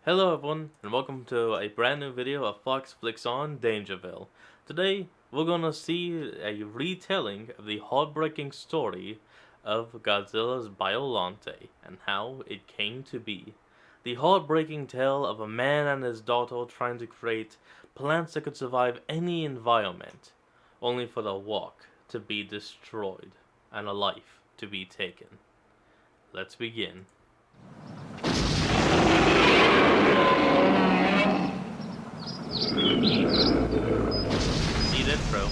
Hello everyone, and welcome to a brand new video of Fox Flicks on Dangerville. Today, we're gonna see a retelling of the heartbreaking story of Godzilla's Biollante and how it came to be. The heartbreaking tale of a man and his daughter trying to create plants that could survive any environment, only for the walk to be destroyed and a life to be taken. Let's begin. Need intro.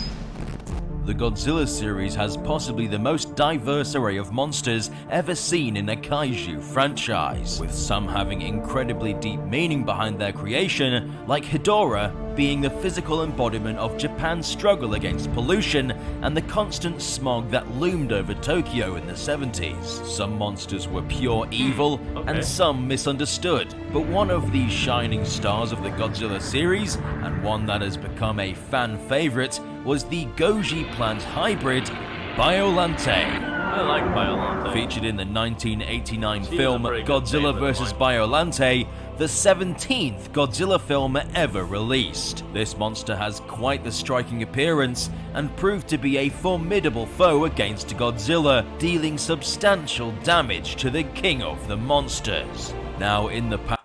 The Godzilla series has possibly the most diverse array of monsters ever seen in a kaiju franchise, with some having incredibly deep meaning behind their creation, like Hedorah being the physical embodiment of Japan's struggle against pollution and the constant smog that loomed over Tokyo in the 70s. Some monsters were pure evil, and some misunderstood, but one of these shining stars of the Godzilla series, and one that has become a fan favorite, was the Goji plant hybrid Biollante. I like Biollante. Featured in the 1989 film very good Godzilla favorite vs. of Biollante, the 17th Godzilla film ever released. This monster has quite the striking appearance and proved to be a formidable foe against Godzilla, dealing substantial damage to the king of the monsters. Now, in the past,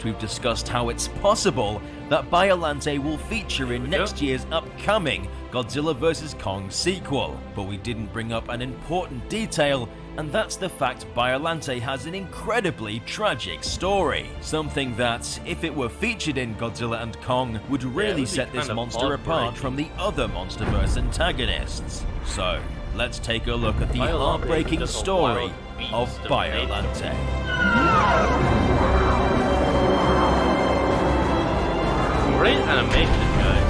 we've discussed how it's possible that Biollante will feature in next year's upcoming Godzilla vs. Kong sequel, but we didn't bring up an important detail, and that's the fact Biollante has an incredibly tragic story. Something that, if it were featured in Godzilla and Kong, would really set this monster apart from the other MonsterVerse antagonists. So, let's take a look at the heartbreaking story of Biollante. Great animation, guys.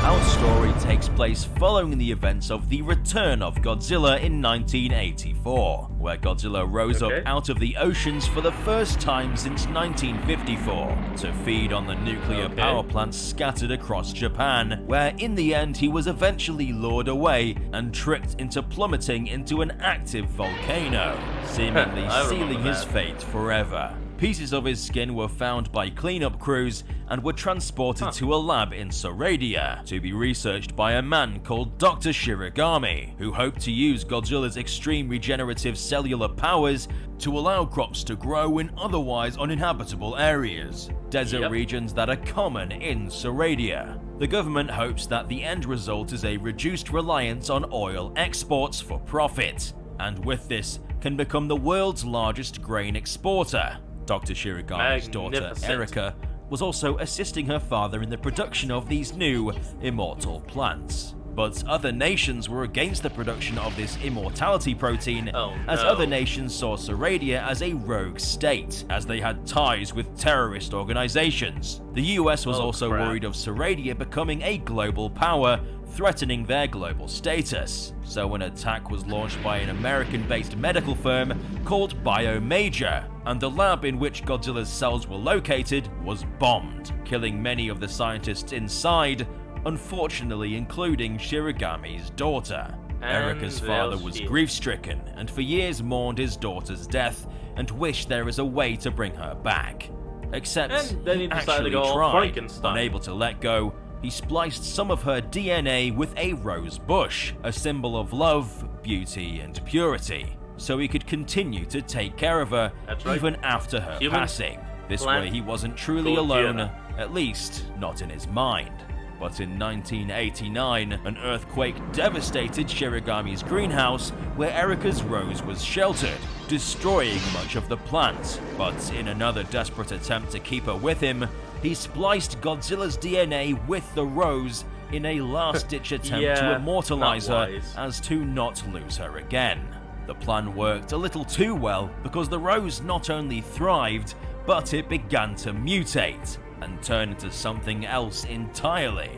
Our story takes place following the events of the return of Godzilla in 1984, where Godzilla rose up out of the oceans for the first time since 1954 to feed on the nuclear power plants scattered across Japan, where in the end he was eventually lured away and tricked into plummeting into an active volcano, seemingly sealing his fate forever. Pieces of his skin were found by cleanup crews and were transported to a lab in Soradia to be researched by a man called Dr. Shiragami, who hoped to use Godzilla's extreme regenerative cellular powers to allow crops to grow in otherwise uninhabitable areas, desert regions that are common in Soradia. The government hopes that the end result is a reduced reliance on oil exports for profit, and with this can become the world's largest grain exporter. Dr. Shiragami's daughter, Erica, was also assisting her father in the production of these new immortal plants. But other nations were against the production of this immortality protein, as other nations saw Soradia as a rogue state, as they had ties with terrorist organizations. The US was also worried of Soradia becoming a global power, threatening their global status. So an attack was launched by an American-based medical firm called Biomajor, and the lab in which Godzilla's cells were located was bombed, killing many of the scientists inside, unfortunately including Shiragami's daughter. Erica's father was grief-stricken and for years mourned his daughter's death and wished there is a way to bring her back. Except he actually tried. Unable to let go, he spliced some of her DNA with a rose bush, a symbol of love, beauty, and purity, so he could continue to take care of her even after her passing. This way he wasn't truly alone, at least not in his mind. But in 1989, an earthquake devastated Shiragami's greenhouse where Erica's rose was sheltered, destroying much of the plant. But in another desperate attempt to keep her with him, he spliced Godzilla's DNA with the rose in a last-ditch attempt to immortalize her as to not lose her again. The plan worked a little too well because the rose not only thrived, but it began to mutate and turn into something else entirely.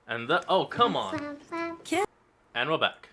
And that— oh, come on. And we're back.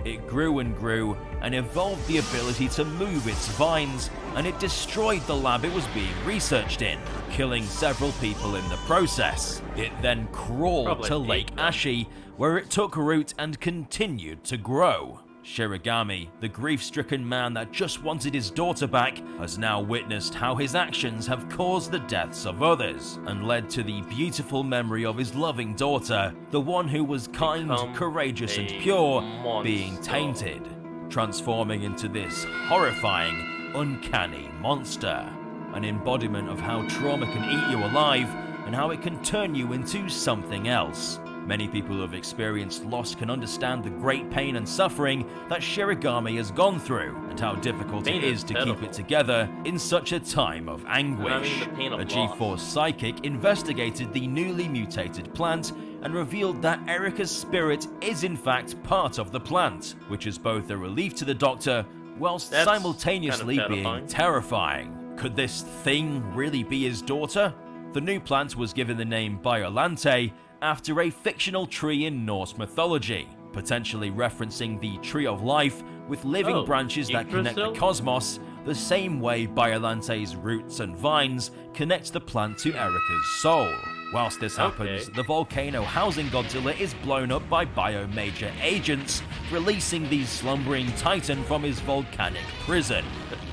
It grew and grew and evolved the ability to move its vines, and it destroyed the lab it was being researched in, killing several people in the process. It then crawled to Lake Ashi, where it took root and continued to grow. Shirogami, the grief-stricken man that just wanted his daughter back, has now witnessed how his actions have caused the deaths of others and led to the beautiful memory of his loving daughter, the one who was kind, courageous and pure, being tainted, transforming into this horrifying, uncanny monster. An embodiment of how trauma can eat you alive and how it can turn you into something else. Many people who have experienced loss can understand the great pain and suffering that Shirogami has gone through, and how difficult it is to keep it together in such a time of anguish. A G-Force psychic investigated the newly mutated plant and revealed that Erica's spirit is in fact part of the plant, which is both a relief to the Doctor whilst simultaneously being terrifying. Could this thing really be his daughter? The new plant was given the name Biollante after a fictional tree in Norse mythology, potentially referencing the Tree of Life with living branches that connect the cosmos, the same way Biollante's roots and vines connect the plant to Erica's soul. Whilst this happens, the volcano housing Godzilla is blown up by bio-major agents, releasing the slumbering titan from his volcanic prison.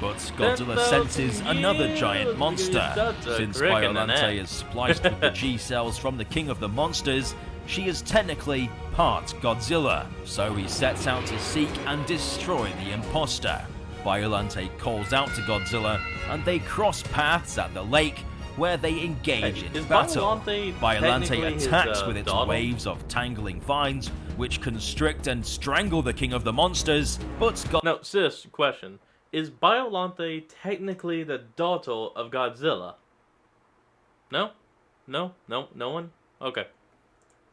But Godzilla senses another giant monster. Since Biollante is spliced with the G-cells from the king of the monsters, she is technically part Godzilla, so he sets out to seek and destroy the imposter. Biollante calls out to Godzilla, and they cross paths at the lake, where they engage in battle. Biollante attacks with its waves of tangling vines, which constrict and strangle the king of the monsters, but No, sis, question. Is Biollante technically the daughter of Godzilla? No? No? No? No one? Okay.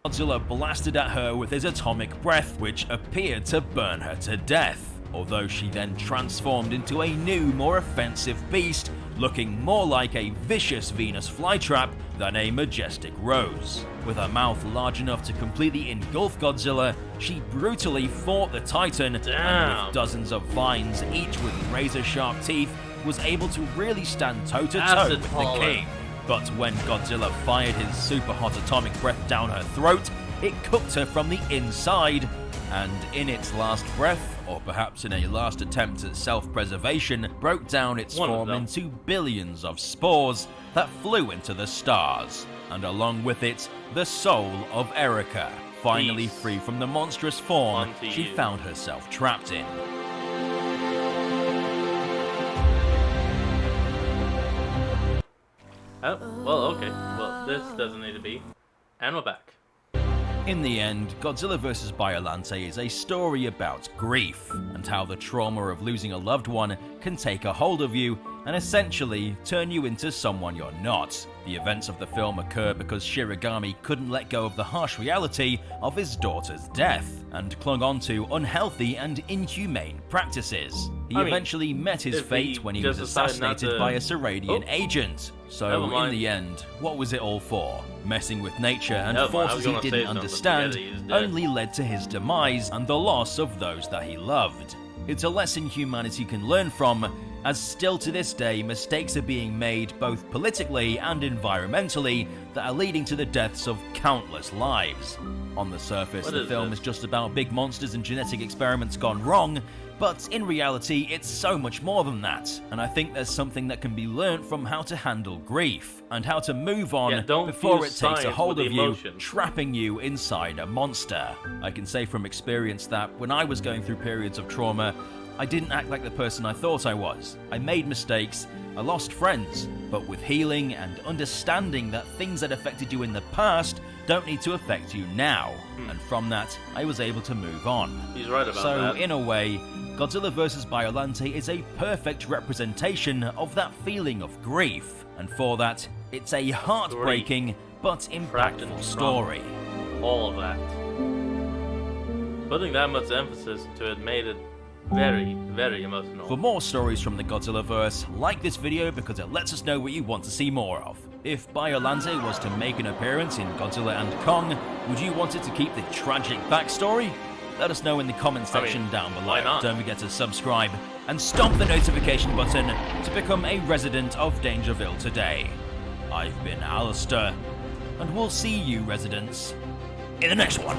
Godzilla blasted at her with his atomic breath, which appeared to burn her to death, although she then transformed into a new, more offensive beast, looking more like a vicious Venus flytrap than a majestic rose. With her mouth large enough to completely engulf Godzilla, she brutally fought the Titan, and with dozens of vines, each with razor-sharp teeth, was able to really stand toe-to-toe with the king. But when Godzilla fired his super-hot atomic breath down her throat, it cooked her from the inside, and in its last breath, or perhaps in a last attempt at self-preservation, broke down its form into billions of spores that flew into the stars, and along with it, the soul of Erica. Finally free from the monstrous form she found herself trapped in. Oh, well, okay. Well, this doesn't need to be. And we're back. In the end, Godzilla vs. Biollante is a story about grief, and how the trauma of losing a loved one can take a hold of you and essentially turn you into someone you're not. The events of the film occur because Shirogami couldn't let go of the harsh reality of his daughter's death, and clung on to unhealthy and inhumane practices. He eventually met his fate when he was assassinated by a Seradian agent. So, in the end, what was it all for? Messing with nature and forces he didn't understand only led to his demise and the loss of those that he loved. It's a lesson humanity can learn from, as still to this day mistakes are being made both politically and environmentally that are leading to the deaths of countless lives. On the surface, the film is just about big monsters and genetic experiments gone wrong, but in reality, it's so much more than that, and I think there's something that can be learnt from how to handle grief, and how to move on before it takes a hold of you, trapping you inside a monster. I can say from experience that when I was going through periods of trauma, I didn't act like the person I thought I was. I made mistakes, I lost friends, but with healing and understanding that things that affected you in the past don't need to affect you now, and from that, I was able to move on. He's right about that. So, in a way, Godzilla vs. Biollante is a perfect representation of that feeling of grief, and for that, it's a heartbreaking but impactful story. All of that. Putting that much emphasis into it made it very, very emotional. For more stories from the Godzillaverse, like this video because it lets us know what you want to see more of. If Biollante was to make an appearance in Godzilla and Kong, would you want it to keep the tragic backstory? Let us know in the comment section down below. Don't forget to subscribe and stomp the notification button to become a resident of Dangerville today. I've been Alistair, and we'll see you residents in the next one.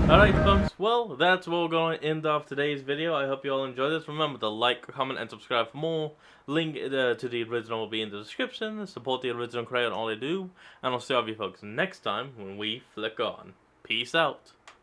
Alright folks, well that's where we're going to end off today's video. I hope you all enjoyed this. Remember to like, comment, and subscribe for more. Link to the original will be in the description. Support the original creator and all they do. And I'll see all of you folks next time when we flick on. Peace out.